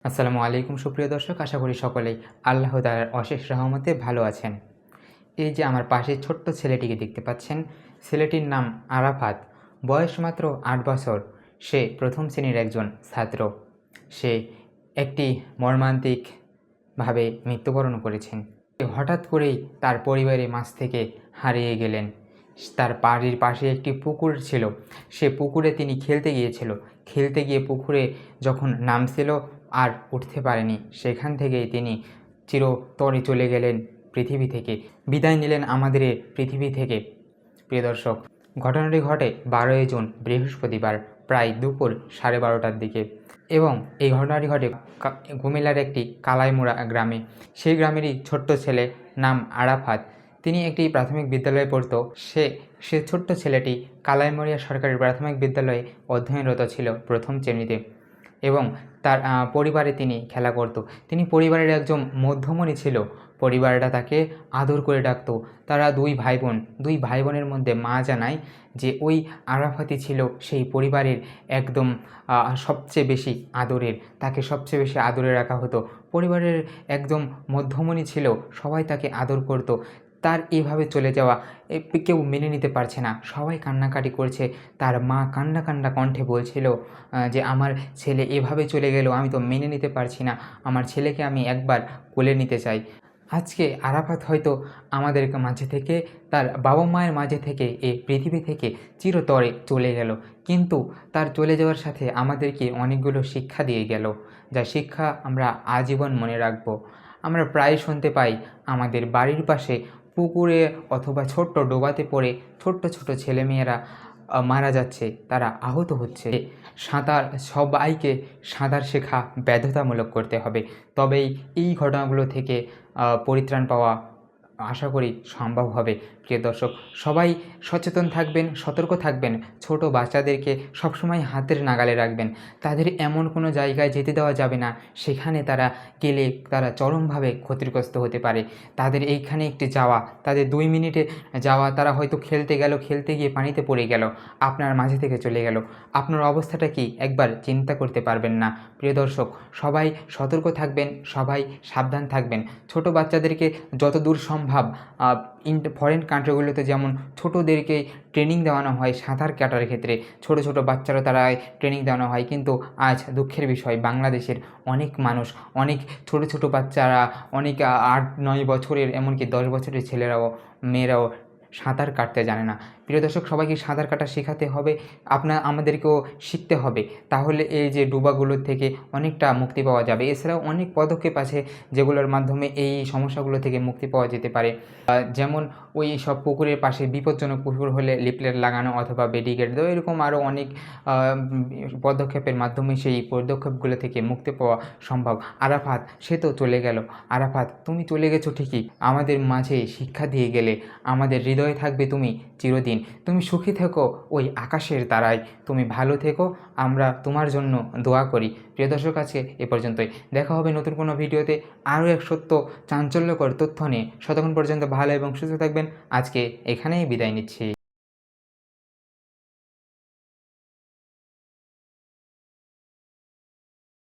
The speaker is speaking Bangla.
আসসালামু আলাইকুম সুপ্রিয় দর্শক, আশা করি সকলেই আল্লাহ তাআলার অশেষ রহমতে ভালো আছেন। এই যে আমার পাশে ছোট্ট ছেলেটিকে দেখতে পাচ্ছেন, ছেলেটির নাম আরাফাত। বয়স মাত্র ৮ বছর। সে প্রথম শ্রেণীর একজন ছাত্র। সে একটি মর্মান্তিকভাবে মৃত্যুবরণ করেছেন। হঠাৎ করেই তার পরিবারের মাঝ থেকে হারিয়ে গেলেন। তার বাড়ির পাশে একটি পুকুর ছিল। সে পুকুরে তিনি খেলতে গিয়েছিল। খেলতে গিয়ে পুকুরে যখন নামছিল আর উঠতে পারেনি। সেখান থেকেই তিনি চিরতরে চলে গেলেন পৃথিবী থেকে। বিদায় নিলেন আমাদের এই পৃথিবী থেকে। প্রিয় দর্শক, ঘটনাটি ঘটে 12ই জুন বৃহস্পতিবার প্রায় দুপুর 12:30টার দিকে এবং এই ঘটনাটি ঘটে কুমিল্লার একটি কালাইমুড়া গ্রামে। সেই গ্রামেরই ছোট্ট ছেলে, নাম আরাফাত। তিনি একটি প্রাথমিক বিদ্যালয়ে পড়তো। সে ছোট্ট ছেলেটি কালাইমুড়িয়া সরকারি প্রাথমিক বিদ্যালয়ে অধ্যয়নরত ছিল প্রথম শ্রেণীতে এবং তার পরিবারে তিনি খেলা করত। তিনি পরিবারের একজন মধ্যমণি ছিল। পরিবারটা তাকে আদর করে ডাকতো। তারা দুই ভাই বোনের মধ্যে মা জানায় যে ওই আরাফাতই ছিল সেই পরিবারের একদম সবচেয়ে বেশি আদরের। তাকে সবচেয়ে বেশি আদরে রাখা হতো। পরিবারের একদম মধ্যমণি ছিল, সবাই তাকে আদর করত। তার এভাবে চলে যাওয়া কেউ মেনে নিতে পারছে না। সবাই কান্নাকাটি করছে। তার মা কান্না কণ্ঠে বলছিল যে আমার ছেলে এভাবে চলে গেল, আমি তো মেনে নিতে পারছি না। আমার ছেলেকে আমি একবার কোলে নিতে চাই। আজকে আরাফাত হয়তো আমাদের মাঝে থেকে, তার বাবা মায়ের মাঝে থেকে, এই পৃথিবী থেকে চিরতরে চলে গেল। কিন্তু তার চলে যাওয়ার সাথে আমাদেরকে অনেকগুলো শিক্ষা দিয়ে গেল, যা শিক্ষা আমরা আজীবন মনে রাখব। আমরা প্রায় শুনতে পাই আমাদের বাড়ির পাশে পুকুরে অথবা ছোট্ট ডোবাতে পড়ে ছোট্ট ছেলেমেয়েরা মারা যাচ্ছে, তারা আহত হচ্ছে। সবাইকে সাঁতার শেখা বাধ্যতামূলক করতে হবে, তবেই এই ঘটনাগুলো থেকে পরিত্রাণ পাওয়া আশা করি সম্ভব হবে। প্রিয় দর্শক, সবাই সচেতন থাকবেন, সতর্ক থাকবেন। ছোট বাচ্চাদেরকে সবসময় হাতের নাগালে রাখবেন। তাদের এমন কোনো জায়গায় যেতে দেওয়া যাবে না সেখানে তারা গেলে তারা চরমভাবে ক্ষতিগ্রস্ত হতে পারে। তাদের এইখানে একটি যাওয়া, তাদের 2 মিনিটে যাওয়া, তারা হয়তো খেলতে গিয়ে পানিতে পড়ে গেল, আপনার মাঝে থেকে চলে গেল। আপনার অবস্থাটা কি একবার চিন্তা করতে পারবেন না? প্রিয় দর্শক, সবাই সতর্ক থাকবেন, সবাই সাবধান থাকবেন। ছোট বাচ্চাদেরকে যতদূর সম্ভব ফরেন কান্ট্রিগুলোতে যেমন ছোটোদেরকে ট্রেনিং দেওয়ানো হয় সাঁতার কাটার ক্ষেত্রে, ছোট বাচ্চারা তারা ট্রেনিং দেওয়ানো হয়, কিন্তু আজ দুঃখের বিষয় বাংলাদেশের অনেক মানুষ, অনেক ছোট বাচ্চারা, অনেক 8-9 বছরের, এমনকি 10 বছরের ছেলেরাও মেয়েরাও সাঁতার কাটতে জানে না। প্রিয় দর্শক, সবাইকে সাঁতার কাটা শেখাতে হবে, আমাদেরকেও শিখতে হবে। তাহলে এই যে ডুবাগুলোর থেকে অনেকটা মুক্তি পাওয়া যাবে। এছাড়াও অনেক পদক্ষেপ আছে যেগুলোর মাধ্যমে এই সমস্যাগুলো থেকে মুক্তি পাওয়া যেতে পারে। যেমন ওই সব পুকুরের পাশে বিপজ্জনক পুকুর হলে লিফলেট লাগানো অথবা ব্যারিকেড দেওয়া, এরকম আরও অনেক পদক্ষেপের মাধ্যমে সেই পদক্ষেপগুলো থেকে মুক্তি পাওয়া সম্ভব। আরাফাত সে তো চলে গেল। আরাফাত, তুমি চলে গেছো ঠিকই, আমাদের মাঝে শিক্ষা দিয়ে গেলে, আমাদের হৃদয়ে থাকবে তুমি চিরদিন। তুমি সুখী থেকো ওই আকাশের তারায়, তুমি ভালো থেকো, আমরা তোমার জন্য দোয়া করি। প্রিয় দর্শক, আজকে এ পর্যন্তই। দেখা হবে নতুন কোনো ভিডিওতে আরও এক সত্য চাঞ্চল্যকর তথ্য নিয়ে। ততক্ষণ পর্যন্ত ভালো এবং সুস্থ থাকবেন। আজকে এখানেই বিদায় নিচ্ছি।